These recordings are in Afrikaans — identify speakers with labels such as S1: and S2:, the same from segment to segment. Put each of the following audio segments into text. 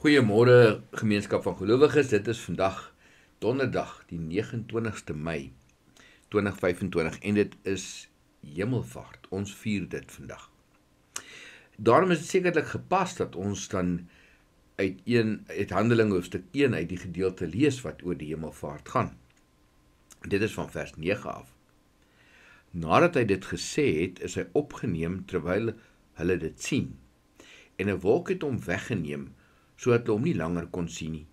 S1: Goeiemôre gemeenskap van gelowiges, dit is vandag donderdag die 29ste Mei 2025 en dit is Hemelvaart, ons vier dit vandag. Daarom is dit sekerlik gepas dat ons dan uit Handelinge hoofstuk 1 uit die gedeelte lees wat oor die Hemelvaart gaan. Dit is van vers 9 af. Nadat hy dit gesê het, is hy opgeneem terwyl hulle dit sien en 'n wolk het hom weggeneem sodat hulle hom nie langer kon sien nie.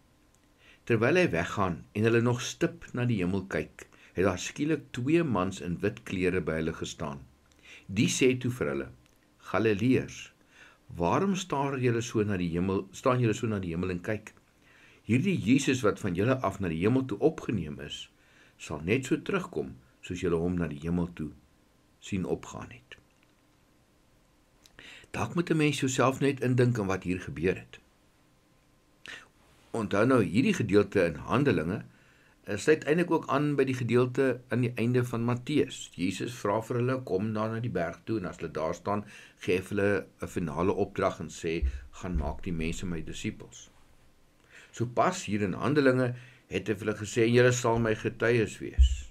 S1: Terwyl hy weggaan en hulle nog stip na die hemel kyk, het daar skielik 2 mans in wit klere by hulle gestaan. Die sê toe vir hulle: Galileërs, waarom staan julle so na die hemel en kyk? Hierdie Jesus wat van julle af na die hemel toe opgeneem is, sal net so terugkom soos julle hom na die hemel toe sien opgaan het. Dalk moet 'n mens jouself net indink aan wat hier gebeur het. Onthou nou, hierdie gedeelte in Handelinge sluit eintlik ook aan by die gedeelte aan die einde van Matteus. Jesus vra vir hulle, kom daar na die berg toe, en as hulle daar staan, gee hulle 'n finale opdrag en sê, gaan maak die mense my disippels. So pas hier in Handelinge het hy vir hulle gesê, julle sal my getuies wees.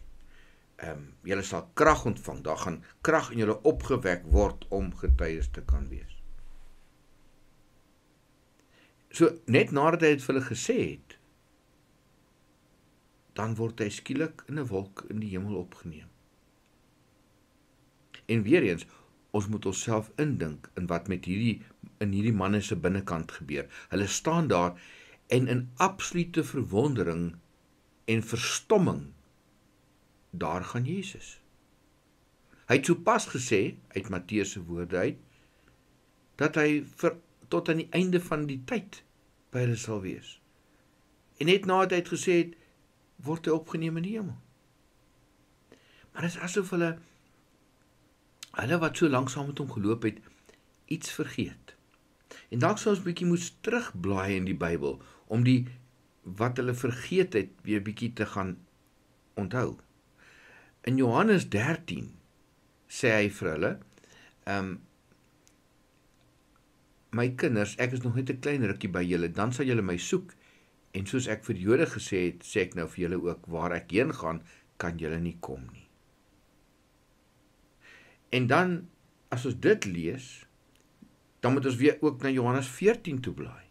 S1: Julle sal krag ontvang, daar gaan krag in julle opgewek word om getuies te kan wees. So, net nadat hy dit vir hulle gesê het, dan word hy skielik in 'n wolk in die hemel opgeneem. En weer eens, ons moet onsself indink in wat met hierdie manne se binnekant gebeur. Hulle staan daar en in absolute verwondering en verstomming, daar gaan Jesus. Hy het sopas gesê, uit Matteus se woorde uit, dat hy tot aan die einde van die tyd by hulle sal wees. En net nadat hy het gesê het, word hy opgeneem in die hemel. Maar dit is asof hulle wat so lank saam met hom geloop het, iets vergeet. En dalk sou ons bietjie moes terugblaai in die Bybel, om wat hulle vergeet het, weer bietjie te gaan onthou. In Johannes 13 sê hy vir hulle, my kinders, ek is nog net 'n klein rukkie by julle, dan sal julle my soek, en soos ek vir Jode gesê het, sê ek nou vir julle ook, waar ek heen gaan, kan julle nie kom nie. En dan, as ons dit lees, dan moet ons weer ook na Johannes 14 toe blaai,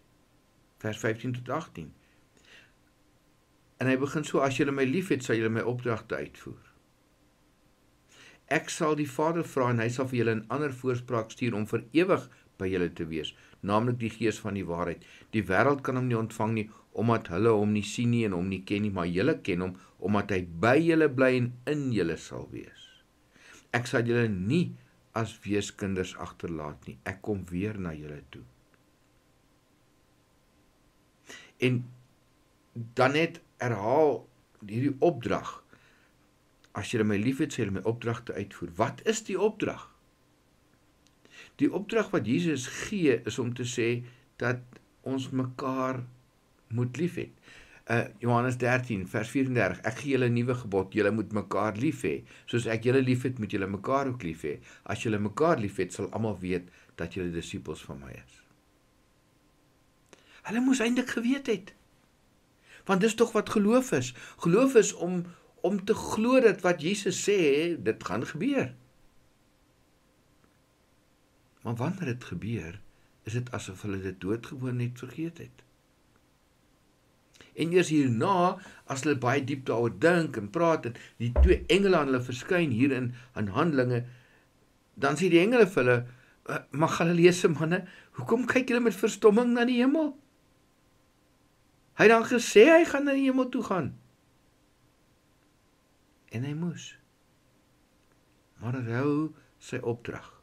S1: vers 15 tot 18. En hy begin so, as julle my lief het, sal julle my opdragte uitvoer. Ek sal die Vader vra en hy sal vir julle 'n ander voorspraak stuur om vir ewig by julle te wees, naamlik die Gees van die waarheid. Die wêreld kan hom nie ontvang nie, omdat hulle hom nie sien nie en hom nie ken nie, maar julle ken hom, omdat hy by julle bly en in julle sal wees. Ek sal julle nie as weeskinders agterlaat nie, ek kom weer na julle toe. En dan net herhaal hierdie opdrag, as julle my liefhet, sal julle my opdragte uitvoer. Wat is die opdrag? Die opdrag wat Jesus gee, is om te sê, dat ons mekaar moet liefhet. Johannes 13, vers 34, ek gee julle 'n nuwe gebod, julle moet mekaar lief hê. Soos ek julle liefhet, moet julle mekaar ook lief hê. As julle mekaar liefhet, sal almal weet, dat julle disippels van my is. Hulle moes eintlik geweet het. Want dis tog wat geloof is. Geloof is om te glo dat wat Jesus sê, dit gaan gebeur. Maar wanneer dit gebeur, is dit asof hulle dit doodgewoon net vergeet het. En eers hierna, as hulle baie diep daaroor dink en praat, en die 2 engele aan hulle verskyn hier in Handelinge, dan sê die engele vir hulle, maar Galileëse manne, hoekom kyk julle met verstomming na die hemel? Hy het dan gesê, hy gaan na die hemel toe gaan. En hy moes. Maar hy hou sy opdrag.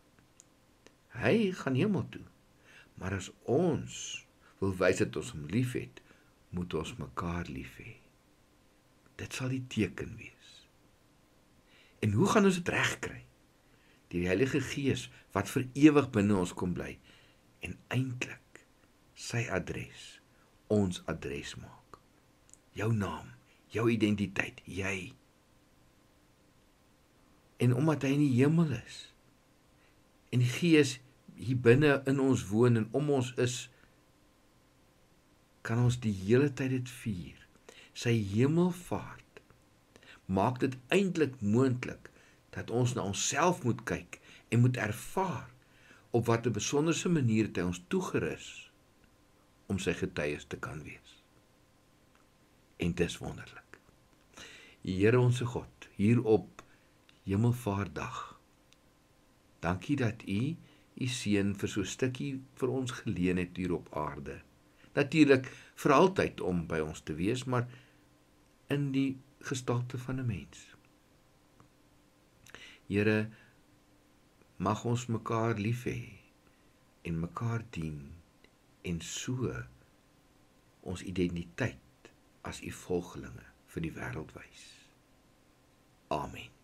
S1: Hy gaan hemel toe. Maar as ons wil wys dat ons hom lief het, moet ons mekaar lief hê. Dit sal die teken wees. En hoe gaan ons dit regkry? Die Heilige Gees wat vir ewig binne ons kom bly en eintlik sy adres, ons adres maak. Jou naam, jou identiteit, jy. En omdat hy in die hemel is en die Gees hier binne in ons woon en om ons is, kan ons die hele tyd dit vier. Sy hemelvaart maak dit eintlik moontlik dat ons na onsself moet kyk en moet ervaar op wat 'n besonderse manier het hy ons toegerus om sy getuies te kan wees. En dis wonderlik. Here onse God, hier op Hemelvaartdag, dankie dat U Seun vir so 'n stukkie vir ons geleen het hier op aarde. Natuurlik vir altyd om by ons te wees, maar in die gestalte van 'n mens. Here, mag ons mekaar lief hê en mekaar dien en so ons identiteit as U volgelinge vir die wêreld wys. Amen.